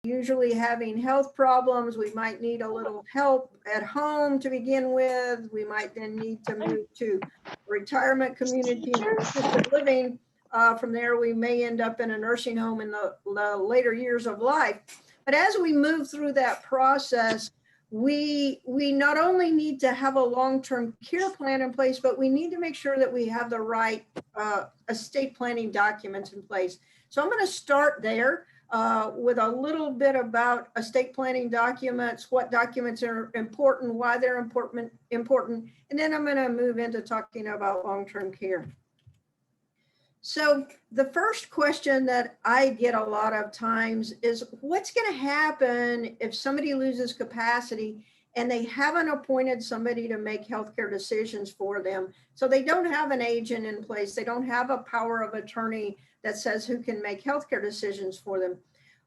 usually having health problems. We might need a little help at home to begin with. We might then need to move to retirement community and assisted living. From there, we may end up in a nursing home in the later years of life. But as we move through that process, we not only need to have a long-term care plan in place, but we need to make sure that we have the right estate planning documents in place. So I'm going to start there with a little bit about estate planning documents, what documents are important, why they're important, and then I'm going to move into talking about long-term care. So the first question that I get a lot of times is, what's going to happen if somebody loses capacity and they haven't appointed somebody to make healthcare decisions for them? So they don't have an agent in place. They don't have a power of attorney that says who can make healthcare decisions for them.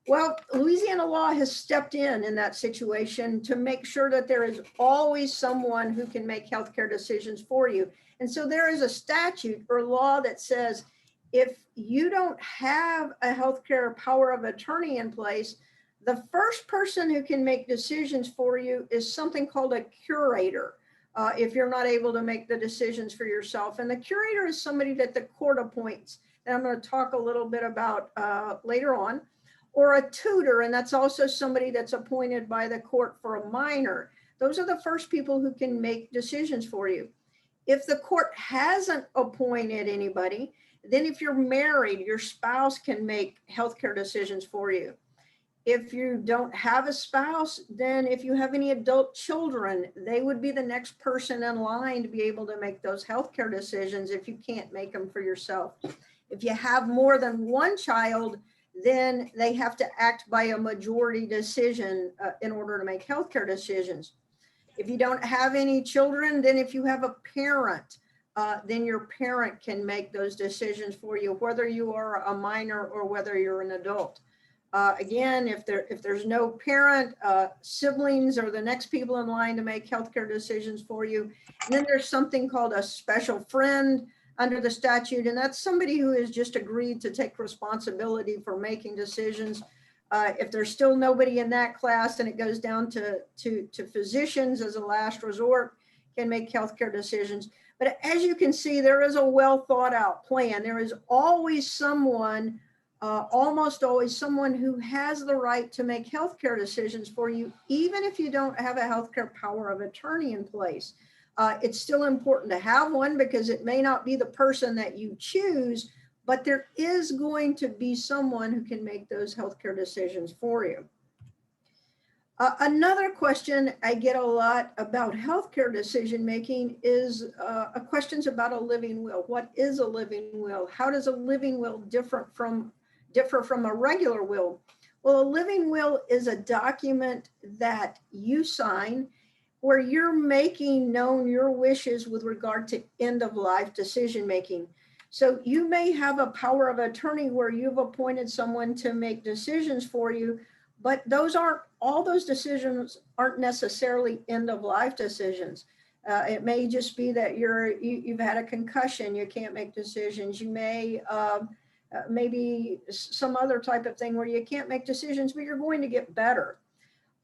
Well, Louisiana law has stepped in that situation to make sure that there is always someone who can make healthcare decisions for you. And so there is a statute or law that says, if you don't have a healthcare power of attorney in place, the first person who can make decisions for you is something called a curator, if you're not able to make the decisions for yourself. And the curator is somebody that the court appoints, that I'm going to talk a little bit about later on, or a tutor, and that's also somebody that's appointed by the court for a minor. Those are the first people who can make decisions for you. If the court hasn't appointed anybody, then if you're married, your spouse can make healthcare decisions for you. If you don't have a spouse, then if you have any adult children, they would be the next person in line to be able to make those healthcare decisions if you can't make them for yourself. If you have more than one child, then they have to act by a majority decision in order to make healthcare decisions. If you don't have any children, then if you have a parent, then your parent can make those decisions for you, whether you are a minor or whether you're an adult. Again, if there's no parent, siblings are the next people in line to make healthcare decisions for you. And then there's something called a special friend under the statute, and that's somebody who has just agreed to take responsibility for making decisions. If there's still nobody in that class, and it goes down to physicians as a last resort, can make healthcare decisions. But as you can see, there is a well thought out plan. There is always someone, almost always someone who has the right to make healthcare decisions for you, even if you don't have a healthcare power of attorney in place. It's still important to have one because it may not be the person that you choose, but there is going to be someone who can make those healthcare decisions for you. Another question I get a lot about healthcare decision-making is questions about a living will. What is a living will? How does a living will differ from a regular will? Well, a living will is a document that you sign where you're making known your wishes with regard to end-of-life decision-making. So you may have a power of attorney where you've appointed someone to make decisions for you, but all those decisions aren't necessarily end-of-life decisions. It may just be that you've had a concussion, you can't make decisions. You may, maybe some other type of thing where you can't make decisions, but you're going to get better.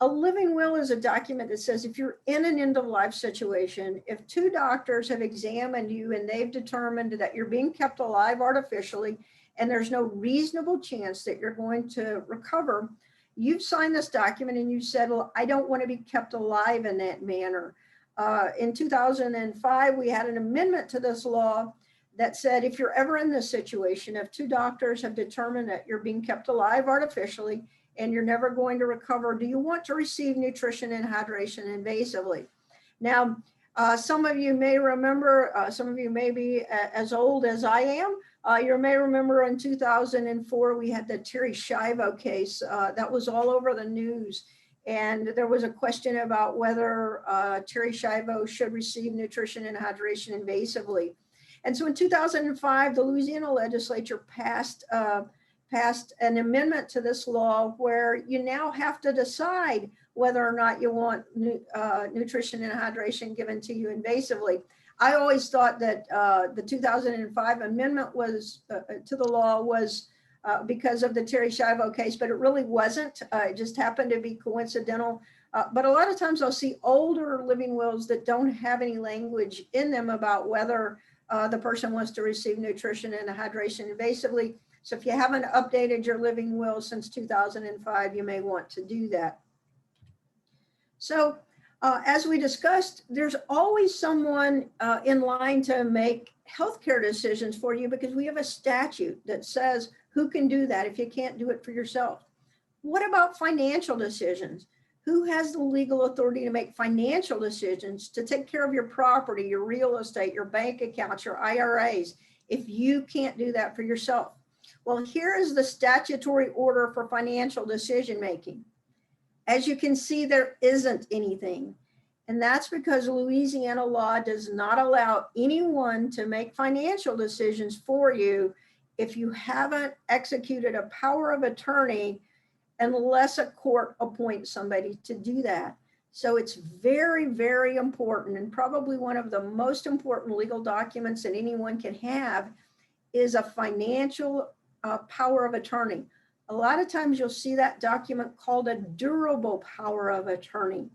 A living will is a document that says if you're in an end-of-life situation, if two doctors have examined you and they've determined that you're being kept alive artificially and there's no reasonable chance that you're going to recover, you've signed this document and you said, well, I don't want to be kept alive in that manner. In 2005, we had an amendment to this law that said if you're ever in this situation, if two doctors have determined that you're being kept alive artificially and you're never going to recover, do you want to receive nutrition and hydration invasively? Now, some of you may remember, some of you may be as old as I am. You may remember in 2004, we had the Terry Schiavo case that was all over the news. And there was a question about whether Terry Schiavo should receive nutrition and hydration invasively. And so in 2005, the Louisiana legislature passed an amendment to this law where you now have to decide whether or not you want nutrition and hydration given to you invasively. I always thought that the 2005 amendment was to the law was because of the Terry Schiavo case, but it really wasn't. It just happened to be coincidental. But a lot of times I'll see older living wills that don't have any language in them about whether the person wants to receive nutrition and hydration invasively. So if you haven't updated your living will since 2005, you may want to do that. So as we discussed, there's always someone in line to make healthcare decisions for you, because we have a statute that says who can do that if you can't do it for yourself. What about financial decisions? Who has the legal authority to make financial decisions to take care of your property, your real estate, your bank accounts, your IRAs, if you can't do that for yourself? Well, here is the statutory order for financial decision making. As you can see, there isn't anything. And that's because Louisiana law does not allow anyone to make financial decisions for you if you haven't executed a power of attorney, unless a court appoints somebody to do that. So it's very, very important, and probably one of the most important legal documents that anyone can have is a financial power of attorney. A lot of times you'll see that document called a durable power of attorney.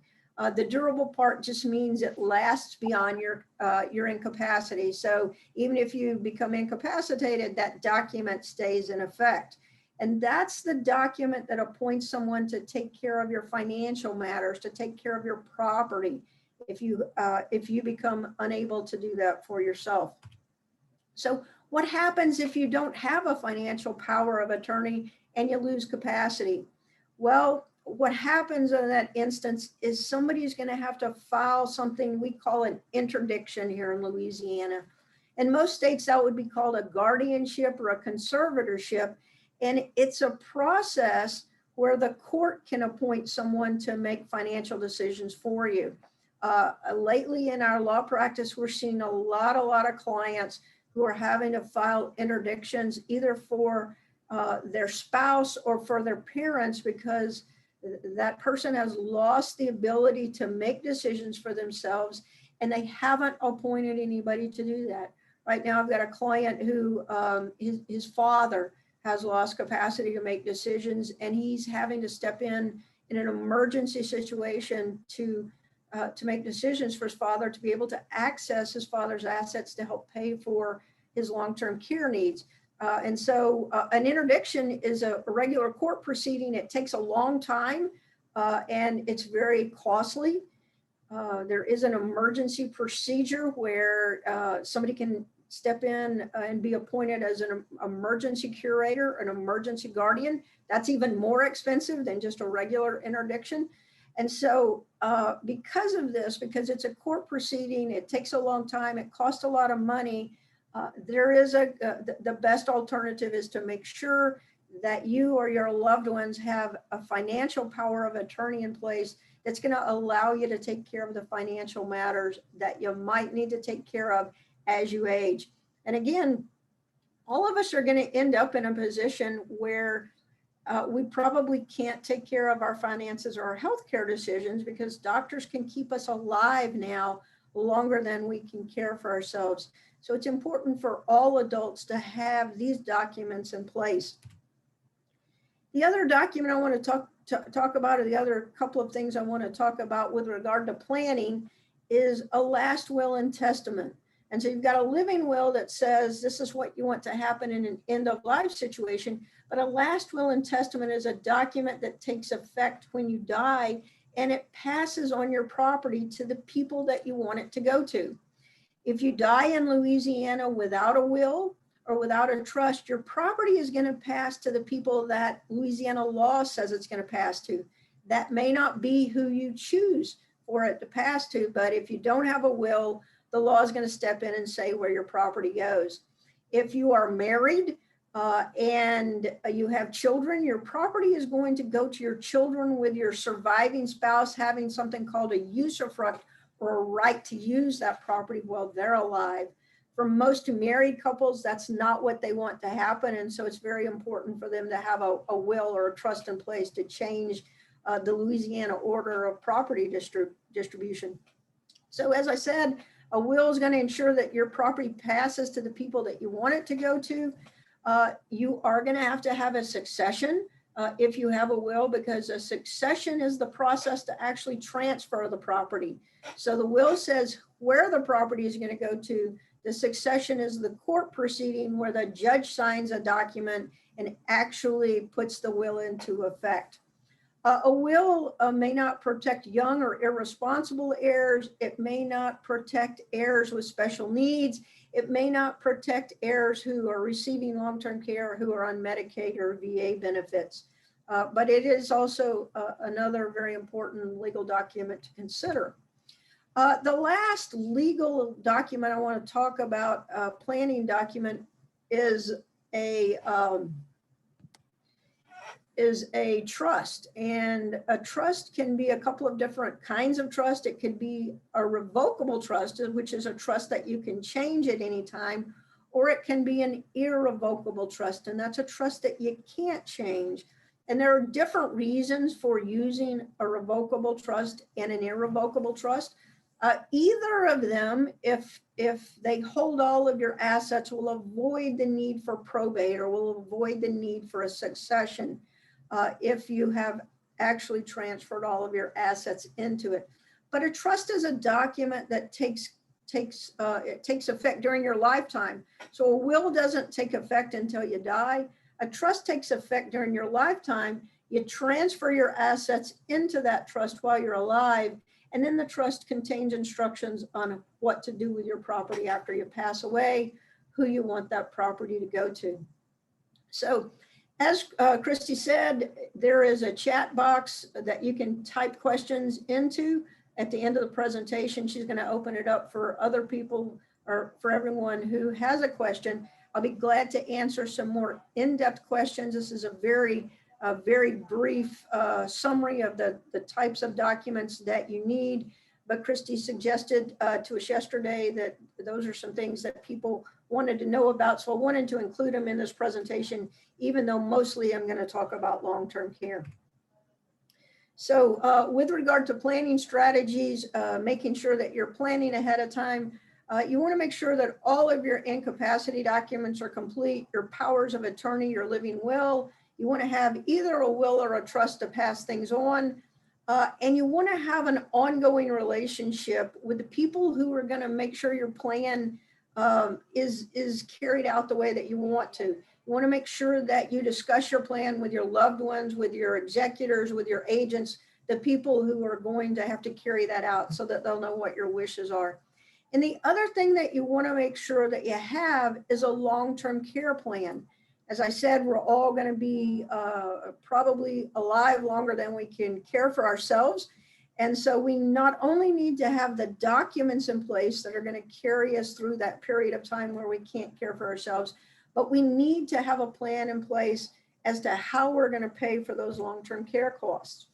The durable part just means it lasts beyond your incapacity. So even if you become incapacitated, that document stays in effect. And that's the document that appoints someone to take care of your financial matters, to take care of your property, if you become unable to do that for yourself. So what happens if you don't have a financial power of attorney and you lose capacity? Well, what happens in that instance is somebody's going to have to file something we call an interdiction here in Louisiana. In most states, that would be called a guardianship or a conservatorship. And it's a process where the court can appoint someone to make financial decisions for you. Lately in our law practice, we're seeing a lot of clients who are having to file interdictions either for their spouse or for their parents, because that person has lost the ability to make decisions for themselves and they haven't appointed anybody to do that. Right now, I've got a client who his father has lost capacity to make decisions, and he's having to step in an emergency situation to make decisions for his father, to be able to access his father's assets to help pay for his long-term care needs. And so an interdiction is a regular court proceeding. It takes a long time and it's very costly. There is an emergency procedure where somebody can step in and be appointed as an emergency curator, an emergency guardian. That's even more expensive than just a regular interdiction. And so because of this, because it's a court proceeding, it takes a long time, it costs a lot of money, there is the best alternative is to make sure that you or your loved ones have a financial power of attorney in place that's going to allow you to take care of the financial matters that you might need to take care of as you age. And again, all of us are going to end up in a position where we probably can't take care of our finances or our healthcare decisions, because doctors can keep us alive now longer than we can care for ourselves. So it's important for all adults to have these documents in place. The other document I want to talk about, or the other couple of things I want to talk about with regard to planning, is a last will and testament. And so you've got a living will that says this is what you want to happen in an end of life situation, but a last will and testament is a document that takes effect when you die, and it passes on your property to the people that you want it to go to. If you die in Louisiana without a will or without a trust, your property is going to pass to the people that Louisiana law says it's going to pass to. That may not be who you choose for it to pass to, but if you don't have a will, the law is going to step in and say where your property goes. If you are married and you have children, your property is going to go to your children, with your surviving spouse having something called a usufruct, or a right to use that property while they're alive. For most married couples, that's not what they want to happen. And so it's very important for them to have a will or a trust in place to change the Louisiana order of property distribution. So as I said, a will is going to ensure that your property passes to the people that you want it to go to. You are going to have a succession if you have a will, because a succession is the process to actually transfer the property. So the will says where the property is going to go to. The succession is the court proceeding where the judge signs a document and actually puts the will into effect. A will may not protect young or irresponsible heirs. It may not protect heirs with special needs. It may not protect heirs who are receiving long-term care, who are on Medicaid or VA benefits. But it is also another very important legal document to consider. The last legal document I want to talk about, planning document, is a trust. And a trust can be a couple of different kinds of trust. It could be a revocable trust, which is a trust that you can change at any time, or it can be an irrevocable trust, and that's a trust that you can't change. And there are different reasons for using a revocable trust and an irrevocable trust. Either of them, if they hold all of your assets, will avoid the need for probate or will avoid the need for a succession if you have actually transferred all of your assets into it. But a trust is a document that takes effect during your lifetime. So a will doesn't take effect until you die. A trust takes effect during your lifetime. You transfer your assets into that trust while you're alive, and then the trust contains instructions on what to do with your property after you pass away, who you want that property to go to. So as Christy said, there is a chat box that you can type questions into. At the end of the presentation, she's going to open it up for other people or for everyone who has a question. I'll be glad to answer some more in-depth questions. This is a very brief summary of the types of documents that you need. But Christy suggested to us yesterday that those are some things that people wanted to know about. So I wanted to include them in this presentation, even though mostly I'm going to talk about long-term care. So with regard to planning strategies, making sure that you're planning ahead of time, you want to make sure that all of your incapacity documents are complete, your powers of attorney, your living will. You want to have either a will or a trust to pass things on. And you want to have an ongoing relationship with the people who are going to make sure your plan is carried out the way that you want to. You want to make sure that you discuss your plan with your loved ones, with your executors, with your agents, the people who are going to have to carry that out so that they'll know what your wishes are. And the other thing that you want to make sure that you have is a long-term care plan. As I said, we're all going to be probably alive longer than we can care for ourselves. And so we not only need to have the documents in place that are going to carry us through that period of time where we can't care for ourselves, but we need to have a plan in place as to how we're going to pay for those long-term care costs.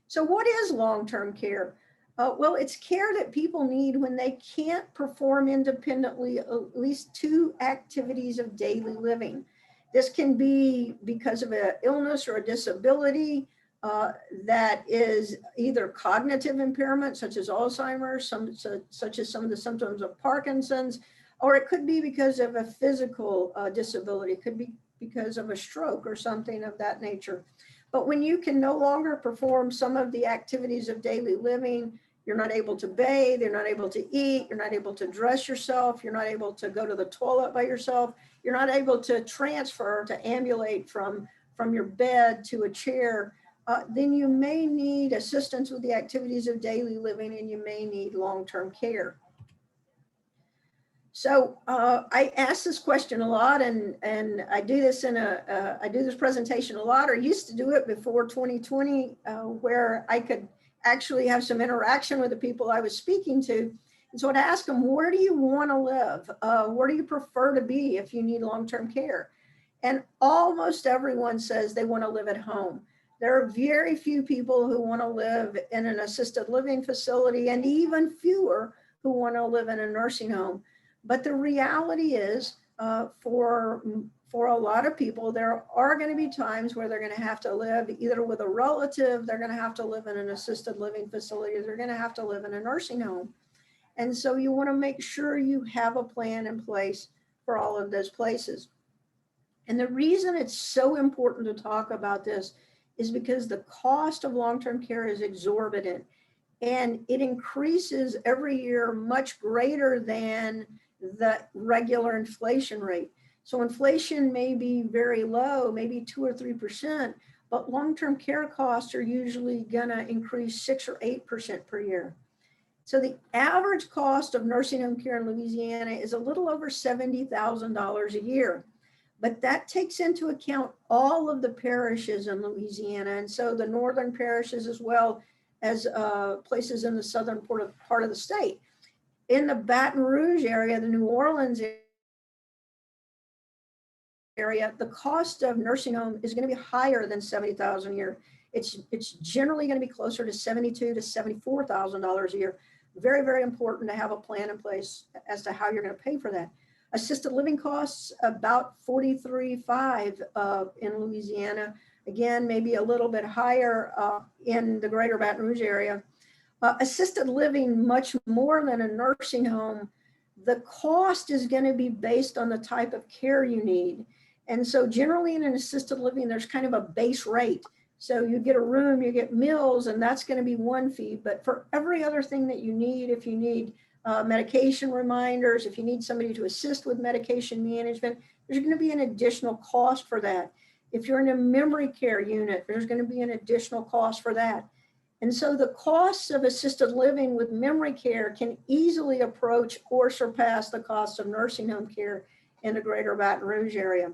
So what is long-term care? Well, it's care that people need when they can't perform independently at least 2 activities of daily living. This can be because of an illness or a disability that is either cognitive impairment, such as Alzheimer's, such as some of the symptoms of Parkinson's, or it could be because of a physical disability. It could be because of a stroke or something of that nature. But when you can no longer perform some of the activities of daily living, you're not able to bathe, you're not able to eat, you're not able to dress yourself, you're not able to go to the toilet by yourself, you're not able to transfer, to ambulate from your bed to a chair, then you may need assistance with the activities of daily living and you may need long-term care. So I ask this question a lot, and I do this I do this presentation a lot, or used to do it before 2020, where I could actually have some interaction with the people I was speaking to. And so I'd ask them, where do you want to live? Where do you prefer to be if you need long-term care? And almost everyone says they want to live at home. There are very few people who want to live in an assisted living facility, and even fewer who want to live in a nursing home. But the reality is, for a lot of people, there are going to be times where they're going to have to live either with a relative, they're going to have to live in an assisted living facility, they're going to have to live in a nursing home. And so you want to make sure you have a plan in place for all of those places. And the reason it's so important to talk about this is because the cost of long-term care is exorbitant, and it increases every year much greater than the regular inflation rate. So inflation may be very low, maybe 2 or 3%, but long-term care costs are usually gonna increase 6 or 8% per year. So the average cost of nursing home care in Louisiana is a little over $70,000 a year. But that takes into account all of the parishes in Louisiana. And so the northern parishes as well as places in the southern part of the state. In the Baton Rouge area, the New Orleans area, the cost of nursing home is going to be higher than $70,000 a year. It's generally going to be closer to $72,000 to $74,000 a year. Very, very important to have a plan in place as to how you're going to pay for that. Assisted living costs about $43,500 in Louisiana. Again, maybe a little bit higher in the greater Baton Rouge area. Assisted living, much more than a nursing home, the cost is going to be based on the type of care you need. And so generally in an assisted living, there's kind of a base rate. So you get a room, you get meals, and that's going to be one fee. But for every other thing that you need, if you need medication reminders, if you need somebody to assist with medication management, there's going to be an additional cost for that. If you're in a memory care unit, there's going to be an additional cost for that. And so the costs of assisted living with memory care can easily approach or surpass the cost of nursing home care in the greater Baton Rouge area.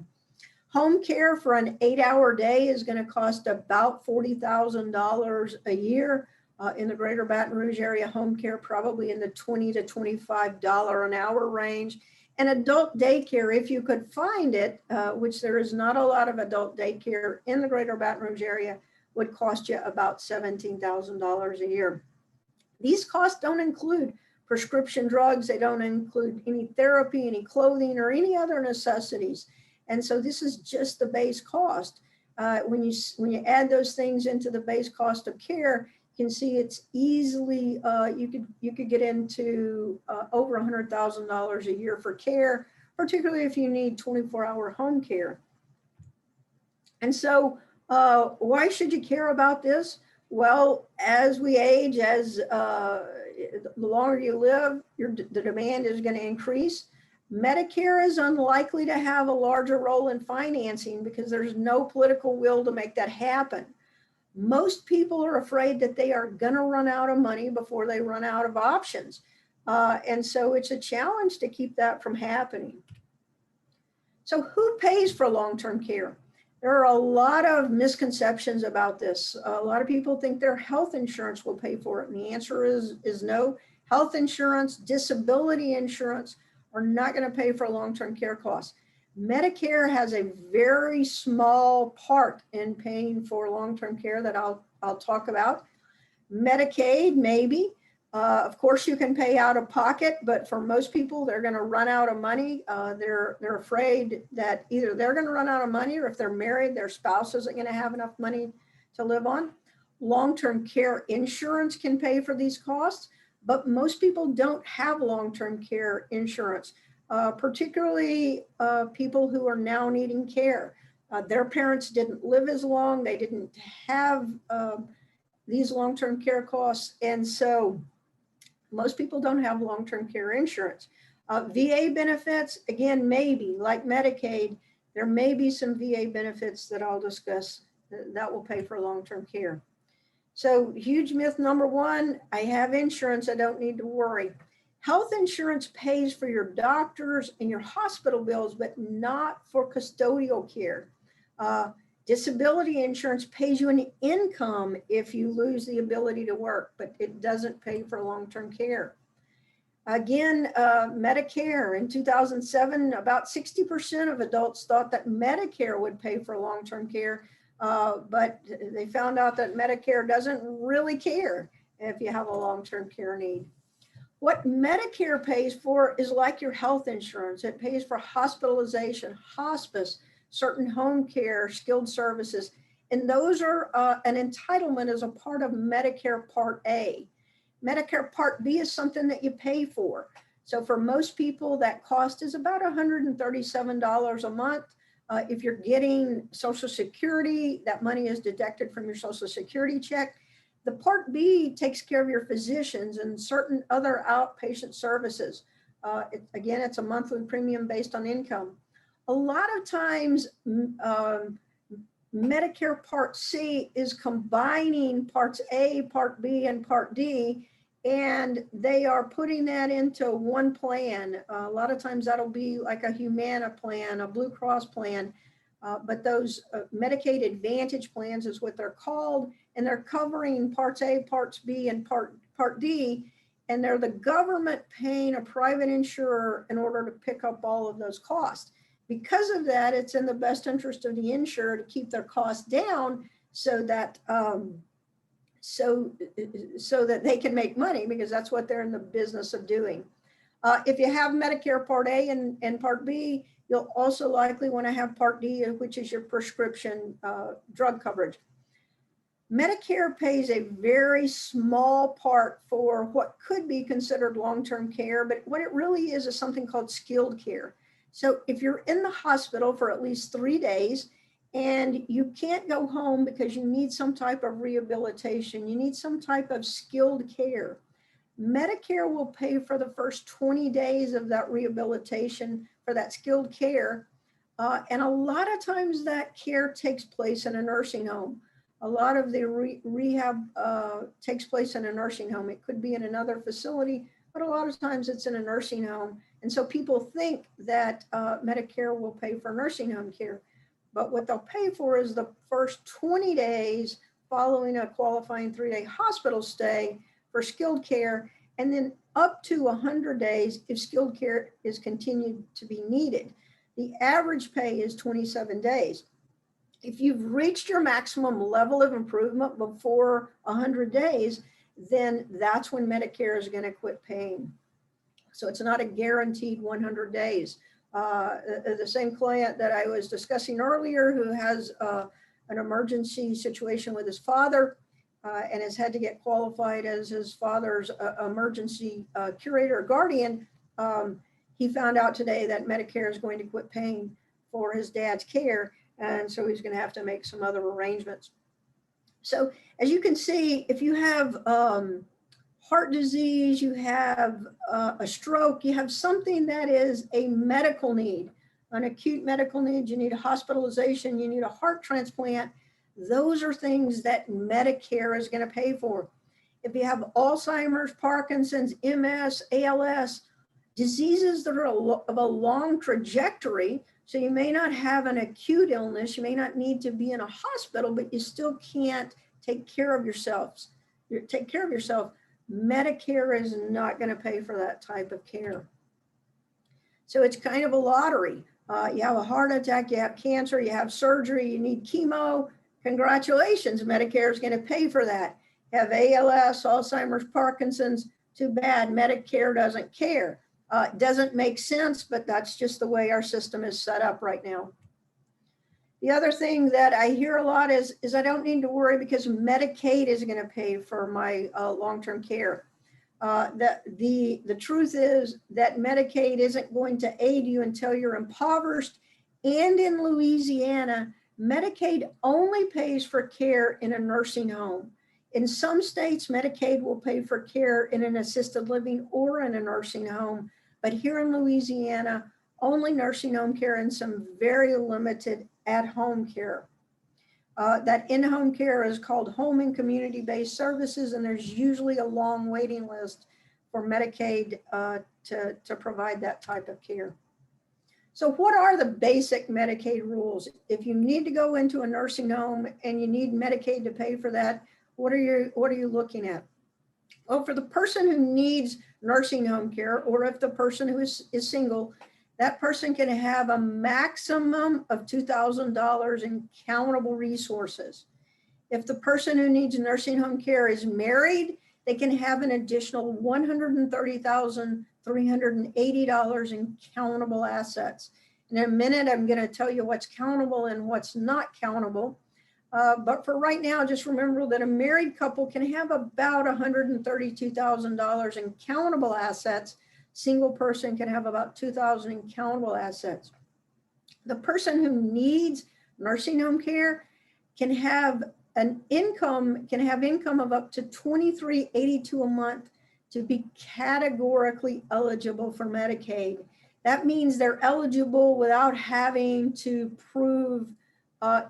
Home care for an 8-hour day is going to cost about $40,000 a year. In the greater Baton Rouge area, home care probably in the $20 to $25 an hour range. And adult daycare, if you could find it, which there is not a lot of adult daycare in the greater Baton Rouge area, would cost you about $17,000 a year. These costs don't include prescription drugs. They don't include any therapy, any clothing, or any other necessities. And so this is just the base cost. When you add those things into the base cost of care, you can see it's easily, you could get into over $100,000 a year for care, particularly if you need 24-hour home care. And so why should you care about this? Well, as we age, as the longer you live, the demand is going to increase. Medicare is unlikely to have a larger role in financing because there's no political will to make that happen. Most people are afraid that they are going to run out of money before they run out of options. And so it's a challenge to keep that from happening. So who pays for long-term care? There are a lot of misconceptions about this. A lot of people think their health insurance will pay for it. And the answer is no. Health insurance, disability insurance are not going to pay for long-term care costs. Medicare has a very small part in paying for long-term care that I'll talk about. Medicaid, maybe. Of course, you can pay out of pocket, but for most people, they're going to run out of money. They're afraid that either they're going to run out of money, or if they're married, their spouse isn't going to have enough money to live on. Long-term care insurance can pay for these costs, but most people don't have long-term care insurance, particularly people who are now needing care. Their parents didn't live as long. They didn't have these long-term care costs. And so most people don't have long-term care insurance. VA benefits, again, maybe like Medicaid, there may be some VA benefits that I'll discuss that will pay for long-term care. So huge myth number one, I have insurance, I don't need to worry. Health insurance pays for your doctors and your hospital bills, but not for custodial care. Disability insurance pays you an income if you lose the ability to work, but it doesn't pay for long-term care. Again, Medicare in 2007, about 60% of adults thought that Medicare would pay for long-term care, but they found out that Medicare doesn't really care if you have a long-term care need. What Medicare pays for is like your health insurance. It pays for hospitalization, hospice, certain home care, skilled services, and those are an entitlement as a part of Medicare Part A. Medicare Part B is something that you pay for. So for most people, that cost is about $137 a month. If you're getting Social Security, that money is deducted from your Social Security check. The Part B takes care of your physicians and certain other outpatient services. Again, it's a monthly premium based on income. A lot of times, Medicare Part C is combining Parts A, Part B, and Part D, and they are putting that into one plan. A lot of times that'll be like a Humana plan, a Blue Cross plan, but those Medicaid Advantage plans is what they're called, and they're covering Parts A, Parts B, and Part D, and they're the government paying a private insurer in order to pick up all of those costs. Because of that, it's in the best interest of the insurer to keep their costs down so that so that they can make money, because that's what they're in the business of doing. If you have Medicare Part A and Part B, you'll also likely want to have Part D, which is your prescription drug coverage. Medicare pays a very small part for what could be considered long-term care, but what it really is something called skilled care. So if you're in the hospital for at least 3 days and you can't go home because you need some type of rehabilitation, you need some type of skilled care, Medicare will pay for the first 20 days of that rehabilitation for that skilled care. And a lot of times that care takes place in a nursing home. A lot of the rehab takes place in a nursing home. It could be in another facility, but a lot of times it's in a nursing home. And so people think that Medicare will pay for nursing home care, but what they'll pay for is the first 20 days following a qualifying 3-day hospital stay for skilled care, and then up to 100 days if skilled care is continued to be needed. The average pay is 27 days. If you've reached your maximum level of improvement before 100 days, then that's when Medicare is going to quit paying. So it's not a guaranteed 100 days. The same client that I was discussing earlier who has an emergency situation with his father and has had to get qualified as his father's emergency curator or guardian, he found out today that Medicare is going to quit paying for his dad's care. And so he's going to have to make some other arrangements. So as you can see, if you have heart disease, you have a stroke, you have something that is a medical need, an acute medical need, you need a hospitalization, you need a heart transplant, those are things that Medicare is going to pay for. If you have Alzheimer's, Parkinson's, MS, ALS, diseases that are of a long trajectory, so you may not have an acute illness, you may not need to be in a hospital, but you still can't take care of yourself. Medicare is not going to pay for that type of care. So it's kind of a lottery. You have a heart attack, you have cancer, you have surgery, you need chemo. Congratulations, Medicare is going to pay for that. You have ALS, Alzheimer's, Parkinson's, too bad, Medicare doesn't care. It doesn't make sense, but that's just the way our system is set up right now. The other thing that I hear a lot is I don't need to worry because Medicaid is going to pay for my long-term care. The truth is that Medicaid isn't going to aid you until you're impoverished. And in Louisiana, Medicaid only pays for care in a nursing home. In some states, Medicaid will pay for care in an assisted living or in a nursing home. But here in Louisiana, only nursing home care and some very limited at-home care. That in-home care is called home and community-based services, and there's usually a long waiting list for Medicaid to provide that type of care. So what are the basic Medicaid rules? If you need to go into a nursing home and you need Medicaid to pay for that, what are you looking at? Well, for the person who needs nursing home care, or if the person who is single, that person can have a maximum of $2,000 in countable resources. If the person who needs nursing home care is married, they can have an additional $130,380 in countable assets. In a minute, I'm going to tell you what's countable and what's not countable. But for right now, just remember that a married couple can have about $132,000 in countable assets. Single person can have about $2,000 in countable assets. The person who needs nursing home care can have income of up to $23.82 a month to be categorically eligible for Medicaid. That means they're eligible without having to prove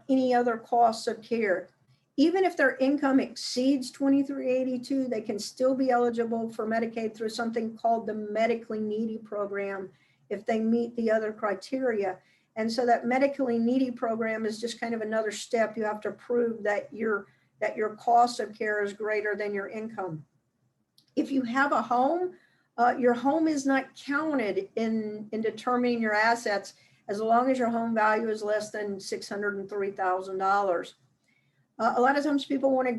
any other costs of care. Even if their income exceeds $23.82, they can still be eligible for Medicaid through something called the medically needy program if they meet the other criteria. And so that medically needy program is just kind of another step. You have to prove that your cost of care is greater than your income. If you have a home, your home is not counted in determining your assets as long as your home value is less than $603,000. A lot of times people want to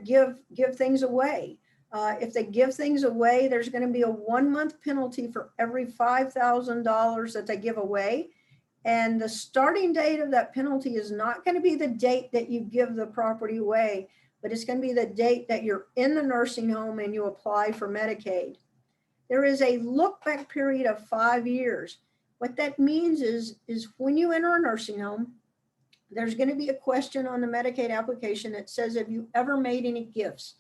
give things away. If they give things away, there's going to be a 1-month penalty for every $5,000 that they give away. And the starting date of that penalty is not going to be the date that you give the property away, but it's going to be the date that you're in the nursing home and you apply for Medicaid. There is a look-back period of 5 years. What that means is when you enter a nursing home, there's going to be a question on the Medicaid application that says, have you ever made any gifts?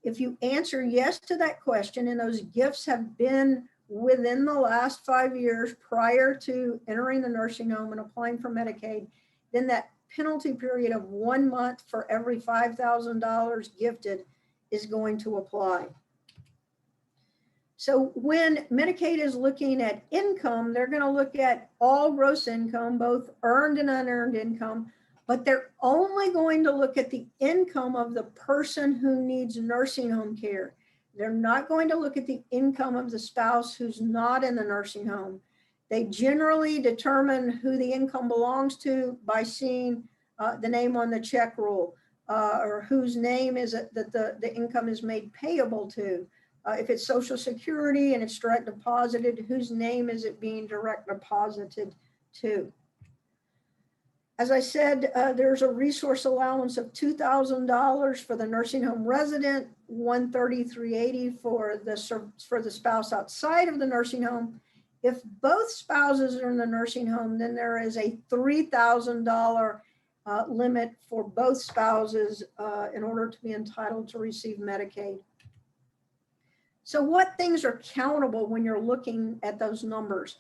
If you answer yes to that question and those gifts have been within the last 5 years prior to entering the nursing home and applying for Medicaid, then that penalty period of 1 month for every $5,000 gifted is going to apply. So when Medicaid is looking at income, they're going to look at all gross income, both earned and unearned income, but they're only going to look at the income of the person who needs nursing home care. They're not going to look at the income of the spouse who's not in the nursing home. They generally determine who the income belongs to by seeing the name on the check roll or whose name is it that the income is made payable to. If it's Social Security and it's direct deposited, whose name is it being direct deposited to? As I said, there's a resource allowance of $2,000 for the nursing home resident, $133.80 for the spouse outside of the nursing home. If both spouses are in the nursing home, then there is a $3,000 limit for both spouses in order to be entitled to receive Medicaid. So what things are countable when you're looking at those numbers?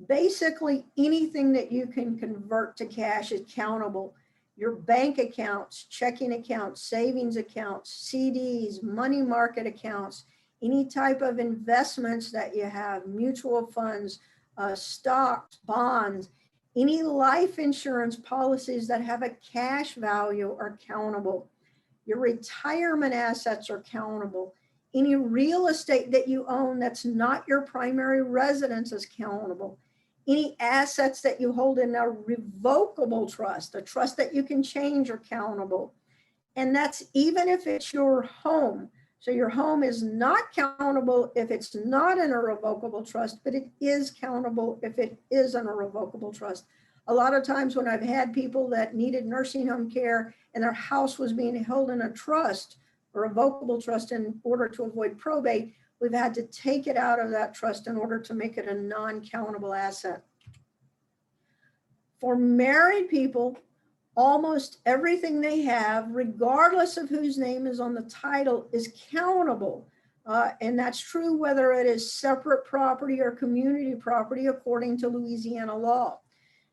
Basically, anything that you can convert to cash is countable. Your bank accounts, checking accounts, savings accounts, CDs, money market accounts, any type of investments that you have, mutual funds, stocks, bonds, any life insurance policies that have a cash value are countable. Your retirement assets are countable. Any real estate that you own that's not your primary residence is countable. Any assets that you hold in a revocable trust, a trust that you can change, are countable. And that's even if it's your home. So your home is not countable if it's not in a revocable trust, but it is countable if it is in a revocable trust. A lot of times when I've had people that needed nursing home care and their house was being held in a trust, a revocable trust, in order to avoid probate, we've had to take it out of that trust in order to make it a non-countable asset. For married people, almost everything they have, regardless of whose name is on the title, is countable. And that's true whether it is separate property or community property according to Louisiana law.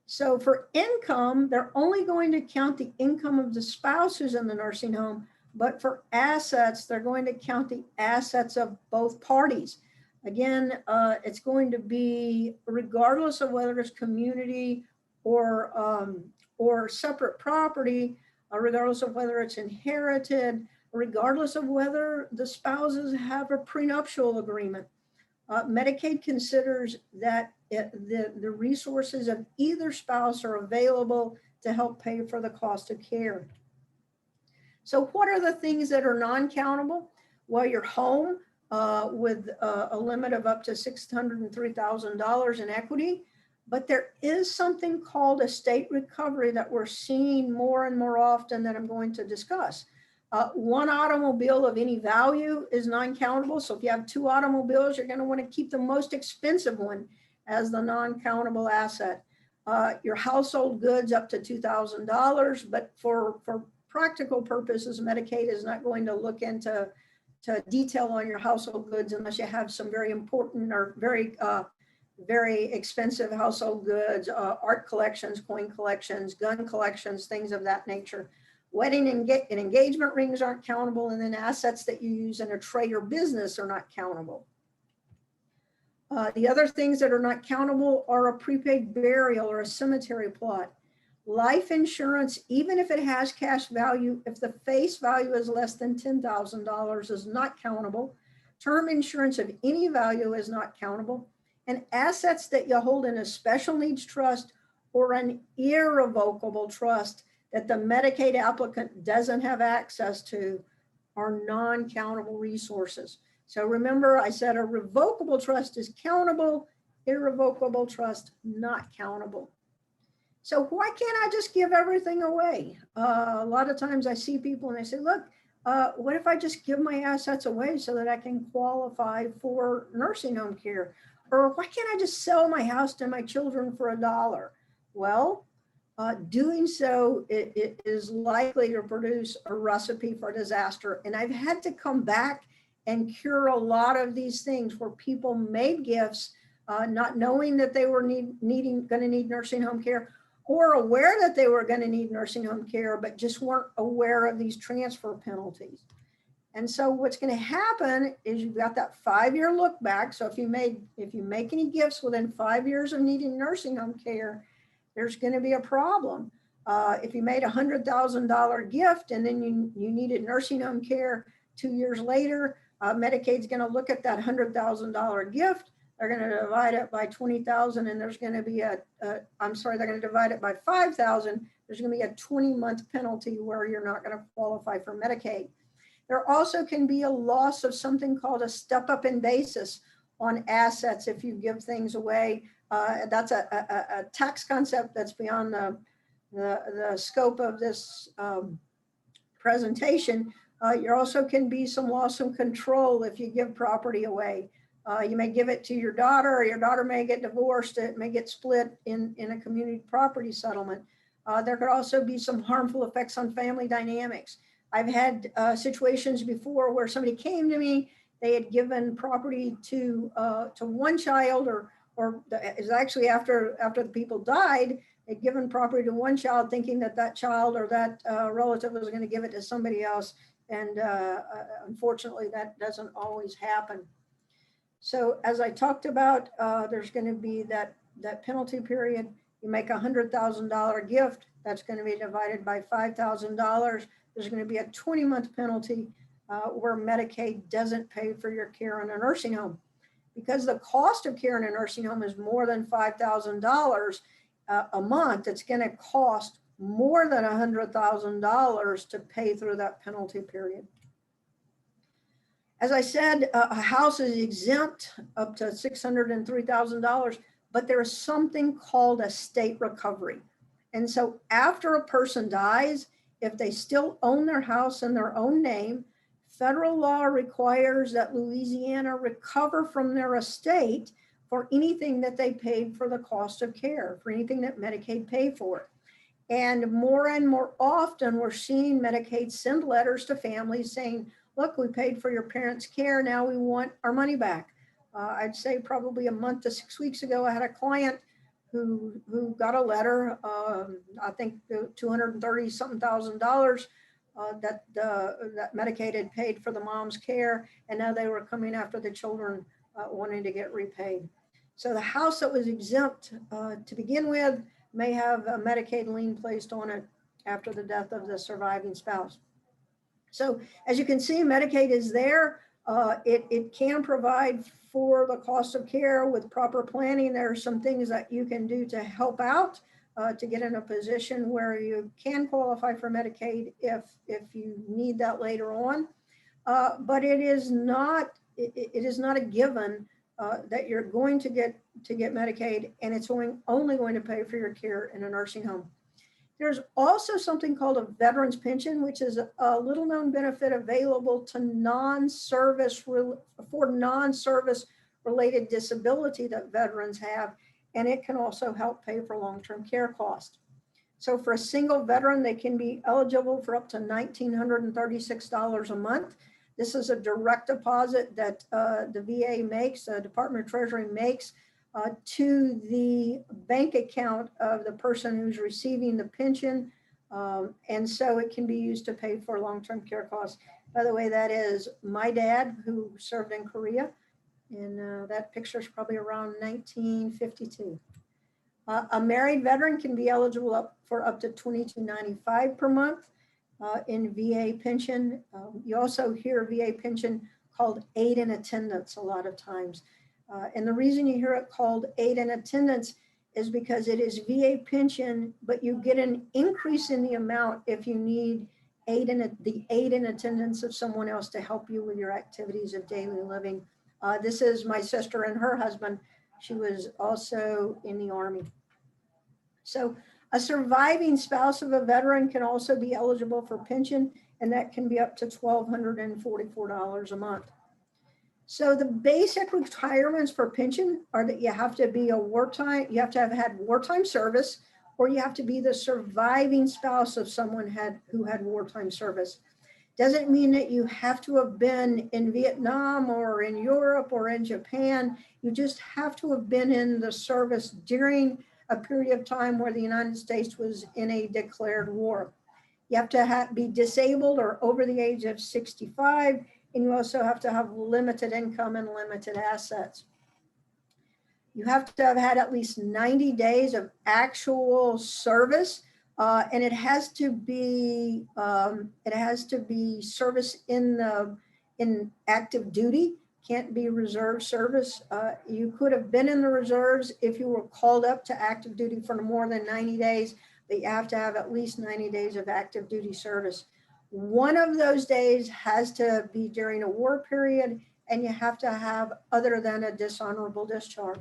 So for income, they're only going to count the income of the spouse who's in the nursing home, but for assets, they're going to count the assets of both parties. Again, it's going to be regardless of whether it's community or separate property, regardless of whether it's inherited, regardless of whether the spouses have a prenuptial agreement. Medicaid considers that the resources of either spouse are available to help pay for the cost of care. So what are the things that are non-countable? Well, your home with a limit of up to $603,000 in equity, but there is something called estate recovery that we're seeing more and more often that I'm going to discuss. One automobile of any value is non-countable. So if you have 2 automobiles, you're going to want to keep the most expensive one as the non-countable asset. your household goods up to $2,000, but for practical purposes, Medicaid is not going to look into detail on your household goods unless you have some very important or very expensive household goods, art collections, coin collections, gun collections, things of that nature. Wedding and engagement rings aren't countable, and then assets that you use in a trade or business are not countable. The other things that are not countable are a prepaid burial or a cemetery plot. Life insurance, even if it has cash value, if the face value is less than $10,000, is not countable. Term insurance of any value is not countable. And assets that you hold in a special needs trust or an irrevocable trust that the Medicaid applicant doesn't have access to are non-countable resources. So remember, I said a revocable trust is countable, irrevocable trust not countable. So why can't I just give everything away? A lot of times I see people and they say, look, what if I just give my assets away so that I can qualify for nursing home care? Or why can't I just sell my house to my children for $1? Well, doing so it is likely to produce a recipe for disaster. And I've had to come back and cure a lot of these things where people made gifts, not knowing that they were going to need nursing home care, or aware that they were going to need nursing home care, but just weren't aware of these transfer penalties. And so what's going to happen is you've got that 5-year look back. So if you make any gifts within 5 years of needing nursing home care, there's going to be a problem. If you made a $100,000 gift and then you needed nursing home care 2 years later, Medicaid's going to look at that $100,000 gift. They're going to divide it by 20,000, and there's going to be they're going to divide it by 5,000. There's going to be a 20-month penalty where you're not going to qualify for Medicaid. There also can be a loss of something called a step-up in basis on assets if you give things away. That's a tax concept that's beyond the scope of this presentation. There also can be some loss of control if you give property away. You may give it to your daughter, or your daughter may get divorced. It may get split in a community property settlement. There could also be some harmful effects on family dynamics. I've had situations before where somebody came to me, they had given property to one child, or is actually after the people died, they'd given property to one child thinking that child or that relative was going to give it to somebody else. And unfortunately, that doesn't always happen. So as I talked about, there's going to be that penalty period. You make a $100,000 gift, that's going to be divided by $5,000. There's going to be a 20-month penalty where Medicaid doesn't pay for your care in a nursing home. Because the cost of care in a nursing home is more than $5,000 a month, it's going to cost more than $100,000 to pay through that penalty period. As I said, a house is exempt up to $603,000, but there is something called a state recovery. And so after a person dies, if they still own their house in their own name, federal law requires that Louisiana recover from their estate for anything that they paid for the cost of care, for anything that Medicaid paid for. And more often, we're seeing Medicaid send letters to families saying, look, we paid for your parents' care, now we want our money back. I'd say probably a month to 6 weeks ago, I had a client who got a letter, I think $230-something thousand that Medicaid had paid for the mom's care, and now they were coming after the children wanting to get repaid. So the house that was exempt to begin with may have a Medicaid lien placed on it after the death of the surviving spouse. So as you can see, Medicaid is there. It can provide for the cost of care with proper planning. There are some things that you can do to help out to get in a position where you can qualify for Medicaid if you need that later on. But it is not a given that you're going to get Medicaid, and it's only going to pay for your care in a nursing home. There's also something called a veteran's pension, which is a little known benefit available to non-service related disability that veterans have. and it can also help pay for long-term care costs. So for a single veteran, they can be eligible for up to $1,936 a month. This is a direct deposit that the VA makes, the Department of Treasury makes to the bank account of the person who's receiving the pension. And so it can be used to pay for long-term care costs. By the way, that is my dad who served in Korea. And that picture is probably around 1952. A married veteran can be eligible for up to $22.95 per month in VA pension. You also hear VA pension called aid in attendance a lot of times. And the reason you hear it called aid in attendance is because it is VA pension, but you get an increase in the amount if you need the aid in attendance of someone else to help you with your activities of daily living. This is my sister and her husband. She was also in the Army. So a surviving spouse of a veteran can also be eligible for pension, and that can be up to $1,244 a month. So the basic requirements for pension are that you have to be you have to have had wartime service, or you have to be the surviving spouse of someone who had wartime service. Doesn't mean that you have to have been in Vietnam or in Europe or in Japan. You just have to have been in the service during a period of time where the United States was in a declared war. You have to be disabled or over the age of 65, and you also have to have limited income and limited assets. You have to have had at least 90 days of actual service. And it has to be service in active duty. Can't be reserve service. You could have been in the reserves if you were called up to active duty for more than 90 days, but you have to have at least 90 days of active duty service. One of those days has to be during a war period, and you have to have other than a dishonorable discharge.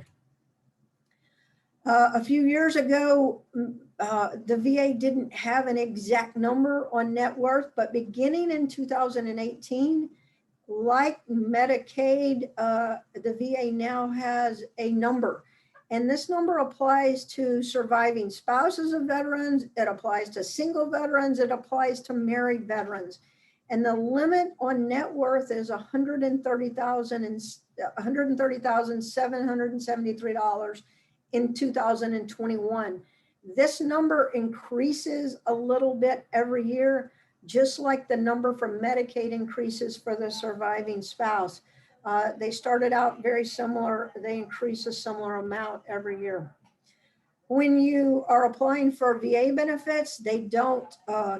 A few years ago, the VA didn't have an exact number on net worth, but beginning in 2018, like Medicaid, the VA now has a number. And this number applies to surviving spouses of veterans, it applies to single veterans, it applies to married veterans. And the limit on net worth is $130,773 in 2021. This number increases a little bit every year, just like the number from Medicaid increases for the surviving spouse. They started out very similar. They increase a similar amount every year. When you are applying for VA benefits, they don't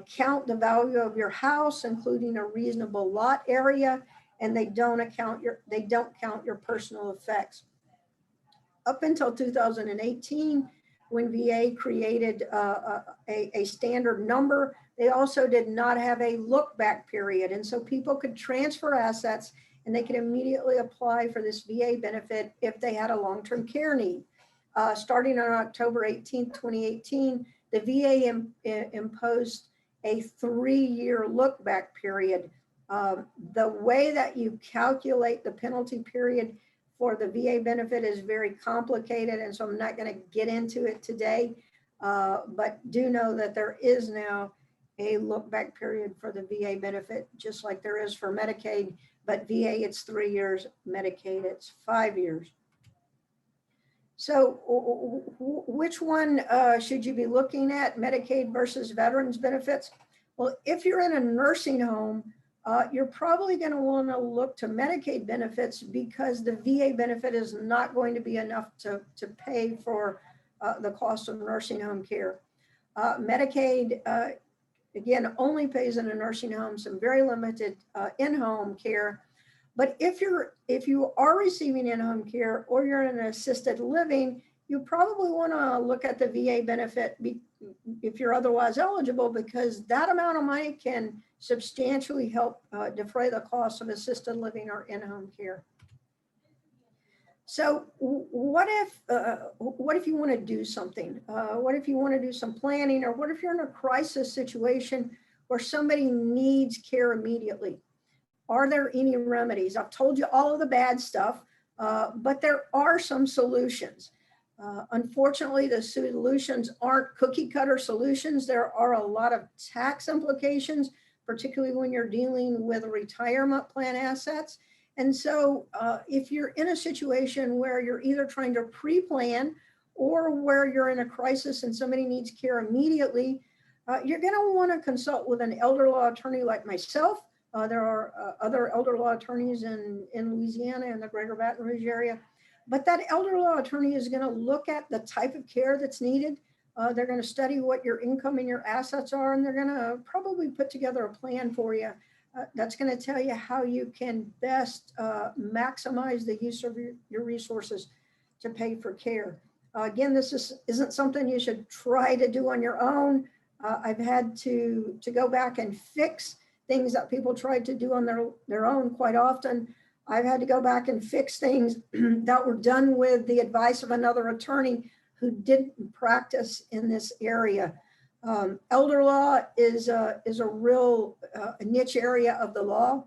count the value of your house, including a reasonable lot area, and they don't count your personal effects. Up until 2018, when VA created a standard number, they also did not have a look-back period. And so people could transfer assets and they could immediately apply for this VA benefit if they had a long-term care need. Starting on October 18, 2018, the VA imposed a 3-year look-back period. The way that you calculate the penalty period for the VA benefit is very complicated, and so I'm not going to get into it today, but do know that there is now a look-back period for the VA benefit, just like there is for Medicaid, but VA it's 3 years, Medicaid it's 5 years. So which one should you be looking at, Medicaid versus veterans benefits? Well, if you're in a nursing home, you're probably going to want to look to Medicaid benefits because the VA benefit is not going to be enough to pay for the cost of nursing home care. Medicaid, again, only pays in a nursing home, some very limited in-home care. But if you are receiving in-home care or you're in an assisted living, you probably want to look at the VA benefit if you're otherwise eligible, because that amount of money can substantially help defray the cost of assisted living or in-home care. So what if you want to do something? What if you want to do some planning, or what if you're in a crisis situation where somebody needs care immediately? Are there any remedies? I've told you all of the bad stuff, but there are some solutions. Unfortunately, the solutions aren't cookie cutter solutions. There are a lot of tax implications, particularly when you're dealing with retirement plan assets. And so if you're in a situation where you're either trying to pre-plan or where you're in a crisis and somebody needs care immediately, you're going to want to consult with an elder law attorney like myself. There are other elder law attorneys in Louisiana and the greater Baton Rouge area. But that elder law attorney is going to look at the type of care that's needed. They're going to study what your income and your assets are, and they're going to probably put together a plan for you that's going to tell you how you can best maximize the use of your resources to pay for care. Again, this isn't something you should try to do on your own. I've had to go back and fix things that people tried to do on their own quite often. I've had to go back and fix things that were done with the advice of another attorney who didn't practice in this area. Elder law is a real niche area of the law.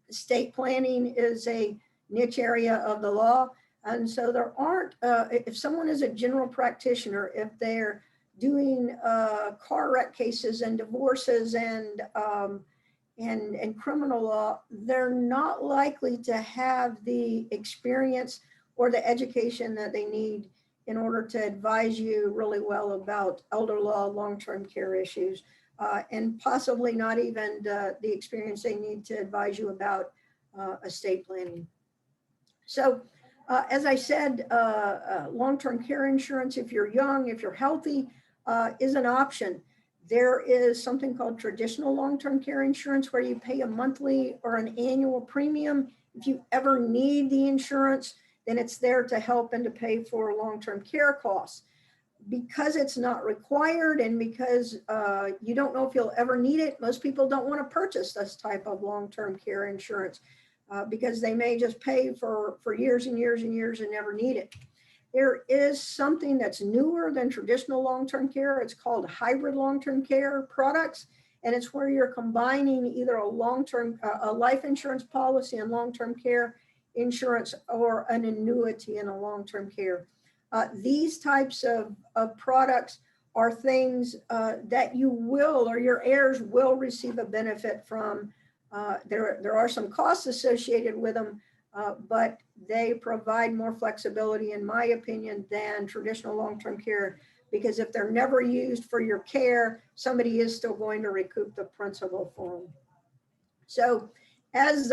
Estate planning is a niche area of the law. And so there aren't, if someone is a general practitioner, if they're doing car wreck cases and divorces and criminal law, they're not likely to have the experience or the education that they need in order to advise you really well about elder law, long-term care issues, and possibly not even the experience they need to advise you about estate planning. So as I said, long-term care insurance, if you're young, if you're healthy, is an option. There is something called traditional long-term care insurance where you pay a monthly or an annual premium. If you ever need the insurance, then it's there to help and to pay for long-term care costs. Because it's not required and because you don't know if you'll ever need it, most people don't want to purchase this type of long-term care insurance because they may just pay for years and years and years and never need it. There is something that's newer than traditional long-term care. It's called hybrid long-term care products. And it's where you're combining either a long-term, a life insurance policy and long-term care insurance or an annuity in a long-term care. These types of products are things that you will, or your heirs will receive a benefit from. There are some costs associated with them, but they provide more flexibility, in my opinion, than traditional long-term care, because if they're never used for your care, somebody is still going to recoup the principal for them. So as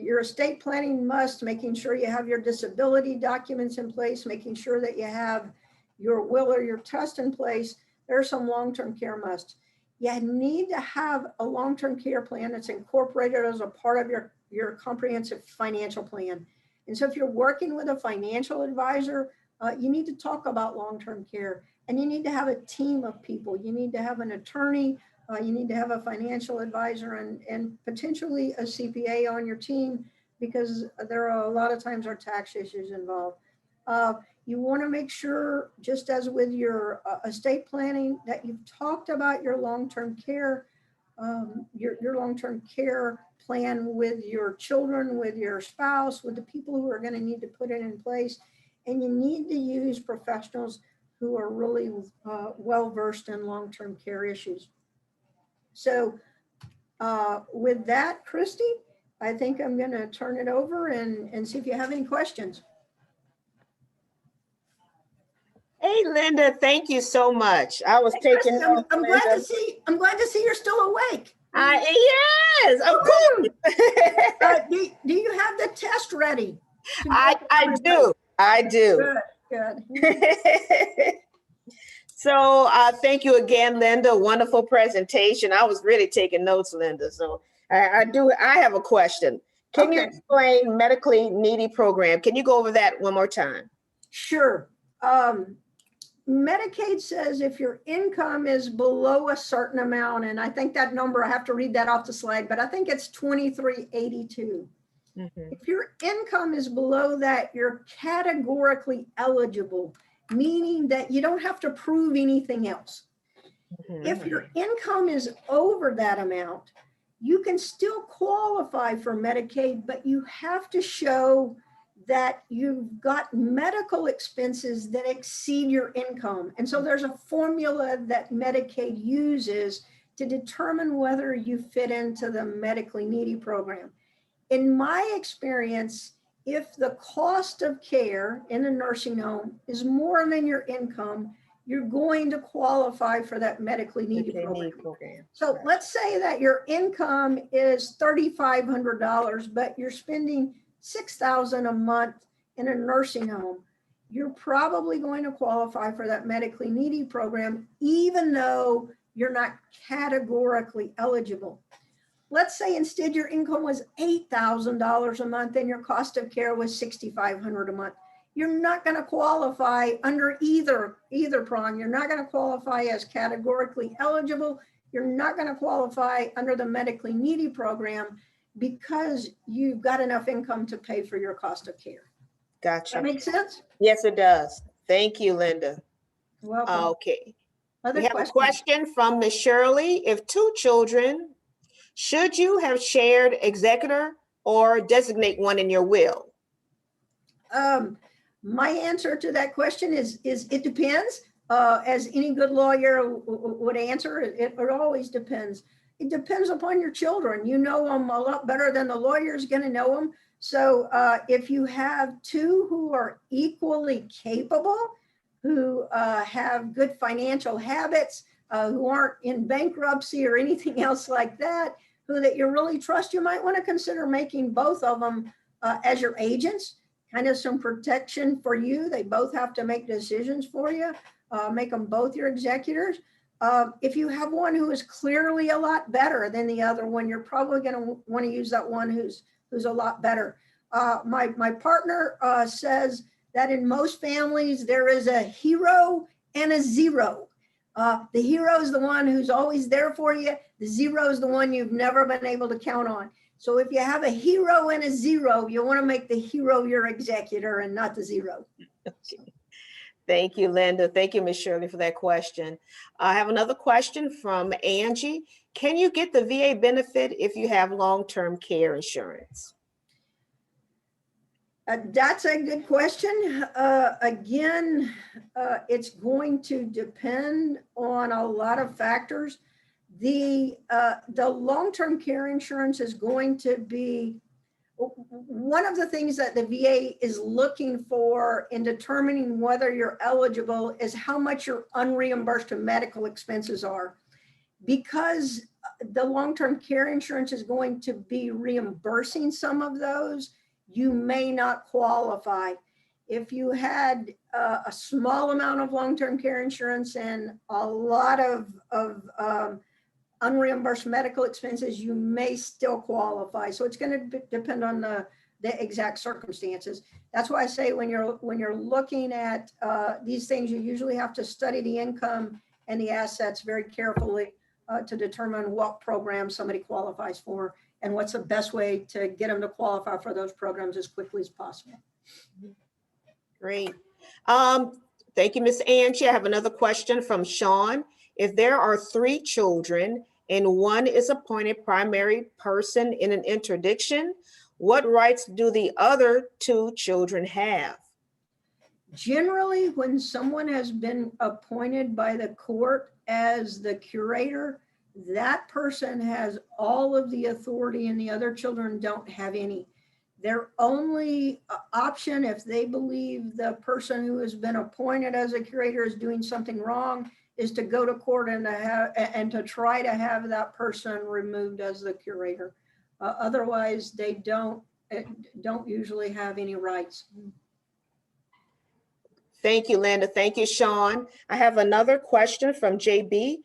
your estate planning must, making sure you have your disability documents in place, making sure that you have your will or your trust in place, there are some long-term care musts. You need to have a long-term care plan that's incorporated as a part of your comprehensive financial plan. And so if you're working with a financial advisor, you need to talk about long-term care, and you need to have a team of people. You need to have an attorney, you need to have a financial advisor and potentially a CPA on your team, because there are a lot of times are tax issues involved. You want to make sure, just as with your estate planning, that you've talked about your long-term care, your long-term care plan with your children, with your spouse, with the people who are going to need to put it in place. And you need to use professionals who are really well-versed in long-term care issues. So with that, Christy, I think I'm going to turn it over and see if you have any questions. Hey, Linda, thank you so much. I was taking notes. I'm glad to see you're still awake. Yes, of course. Do you have the test ready? I do. Good. So thank you again, Linda. Wonderful presentation. I was really taking notes, Linda. So I have a question. Can you explain medically needy program? Can you go over that one more time? Sure. Medicaid says if your income is below a certain amount, and I think that number, I have to read that off the slide, but I think it's 2382. Mm-hmm. If your income is below that, you're categorically eligible, meaning that you don't have to prove anything else. Mm-hmm. If your income is over that amount, you can still qualify for Medicaid, but you have to show that you've got medical expenses that exceed your income. And so there's a formula that Medicaid uses to determine whether you fit into the medically needy program. In my experience, if the cost of care in a nursing home is more than your income, you're going to qualify for that medically needy program. So let's say that your income is $3,500, but you're spending $6,000 a month in a nursing home. You're probably going to qualify for that medically needy program, even though you're not categorically eligible. Let's say instead your income was $8,000 a month and your cost of care was $6,500 a month. You're not going to qualify under either prong. You're not going to qualify as categorically eligible. You're not going to qualify under the medically needy program because you've got enough income to pay for your cost of care. Gotcha. That makes sense? Yes, it does. Thank you, Linda. Welcome. Okay. Other We have questions? a question from Ms. Shirley. If two children, should you have shared executor or designate one in your will? My answer to that question is it depends. As any good lawyer would answer, it always depends. It depends upon your children. You know them a lot better than the lawyer's going to know them. So if you have two who are equally capable, who have good financial habits, who aren't in bankruptcy or anything else like that, who that you really trust, you might want to consider making both of them as your agents. Kind of some protection for you. They both have to make decisions for you. Make them both your executors. If you have one who is clearly a lot better than the other one, you're probably going to want to use that one who's a lot better. My partner says that in most families, there is a hero and a zero. The hero is the one who's always there for you. The zero is the one you've never been able to count on. So if you have a hero and a zero, you want to make the hero your executor and not the zero. Okay. Thank you, Linda. Thank you, Ms. Shirley, for that question. I have another question from Angie. Can you get the VA benefit if you have long-term care insurance? That's a good question. Again, it's going to depend on a lot of factors. The long-term care insurance is going to be one of the things that the VA is looking for in determining whether you're eligible is how much your unreimbursed medical expenses are. Because the long-term care insurance is going to be reimbursing some of those, you may not qualify. If you had a small amount of long-term care insurance and a lot of unreimbursed medical expenses, you may still qualify. So it's going to depend on the exact circumstances. That's why I say when you're looking at these things, you usually have to study the income and the assets very carefully to determine what program somebody qualifies for and what's the best way to get them to qualify for those programs as quickly as possible. Great. Thank you, Ms. Angie. I have another question from Sean. If there are 3 children and one is appointed primary person in an interdiction, what rights do the other 2 children have? Generally, when someone has been appointed by the court as the curator, that person has all of the authority and the other children don't have any. Their only option, if they believe the person who has been appointed as a curator is doing something wrong, is to go to court and to try to have that person removed as the curator. Otherwise, they don't usually have any rights. Thank you, Linda. Thank you, Sean. I have another question from JB.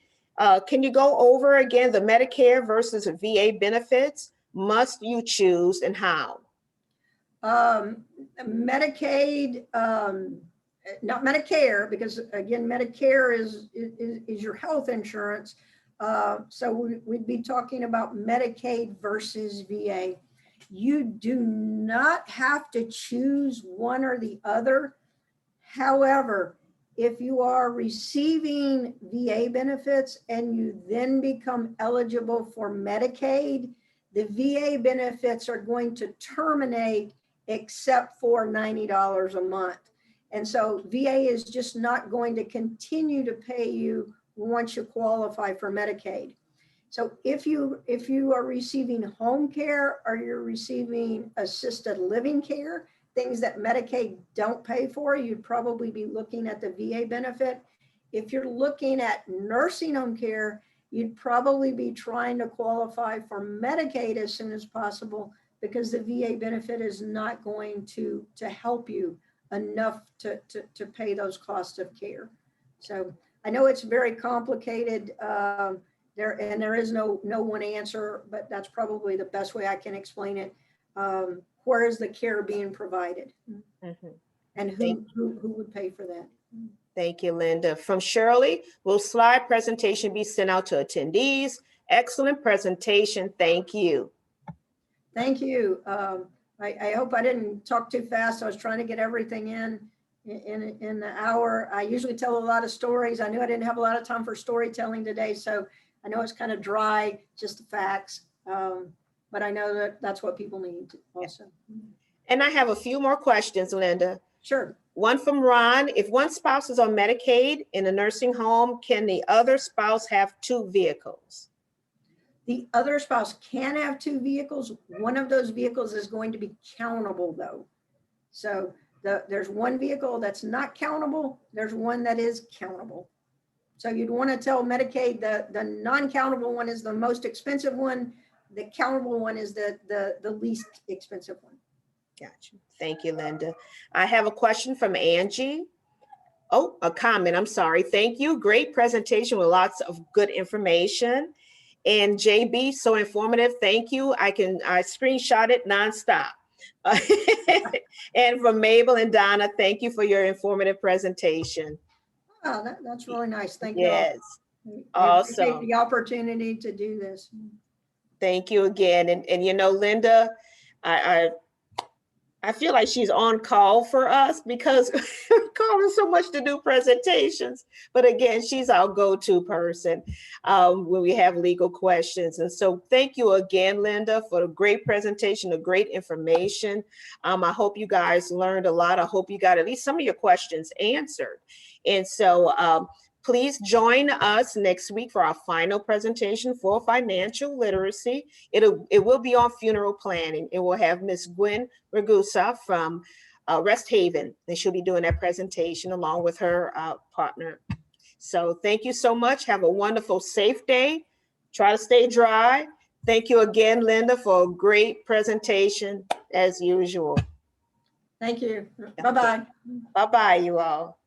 Can you go over again the Medicare versus VA benefits? Must you choose and how? Medicaid, not Medicare, because again, Medicare is your health insurance. So we'd be talking about Medicaid versus VA. You do not have to choose one or the other. However, if you are receiving VA benefits and you then become eligible for Medicaid, the VA benefits are going to terminate except for $90 a month. And so VA is just not going to continue to pay you once you qualify for Medicaid. So if you are receiving home care or you're receiving assisted living care, things that Medicaid don't pay for, you'd probably be looking at the VA benefit. If you're looking at nursing home care, you'd probably be trying to qualify for Medicaid as soon as possible, because the VA benefit is not going to help you enough to pay those costs of care. So I know it's very complicated. There is no one answer, but that's probably the best way I can explain it. Where is the care being provided? Mm-hmm. And who would pay for that? Thank you, Linda. From Shirley, will slide presentation be sent out to attendees? Excellent presentation. Thank you. Thank you. I hope I didn't talk too fast. I was trying to get everything in the hour. I usually tell a lot of stories. I knew I didn't have a lot of time for storytelling today, so I know it's kind of dry, just the facts. But I know that that's what people need also. And I have a few more questions, Linda. Sure. One from Ron. If one spouse is on Medicaid in a nursing home, can the other spouse have 2 vehicles? The other spouse can have 2 vehicles. One of those vehicles is going to be countable though. So there's one vehicle that's not countable. There's one that is countable. So you'd want to tell Medicaid the non-countable one is the most expensive one. The countable one is the least expensive one. Gotcha. Thank you, Linda. I have a question from Angie. Oh, a comment. I'm sorry. Thank you. Great presentation with lots of good information. And JB, so informative. Thank you. I screenshot it nonstop. And from Mabel and Donna, thank you for your informative presentation. Oh, that's really nice. Thank you. Yes. Awesome. Awesome. The opportunity to do this. Thank you again. And you know, Linda, I feel like she's on call for us because we're calling so much to do presentations. But again, she's our go-to person when we have legal questions. And so thank you again, Linda, for a great presentation, a great information. I hope you guys learned a lot. I hope you got at least some of your questions answered. And so please join us next week for our final presentation for financial literacy. It will be on funeral planning. It will have Ms. Gwen Ragusa from Rest Haven, and she'll be doing that presentation along with her partner. So thank you so much. Have a wonderful, safe day. Try to stay dry. Thank you again, Linda, for a great presentation as usual. Thank you. Bye-bye. Bye-bye, you all.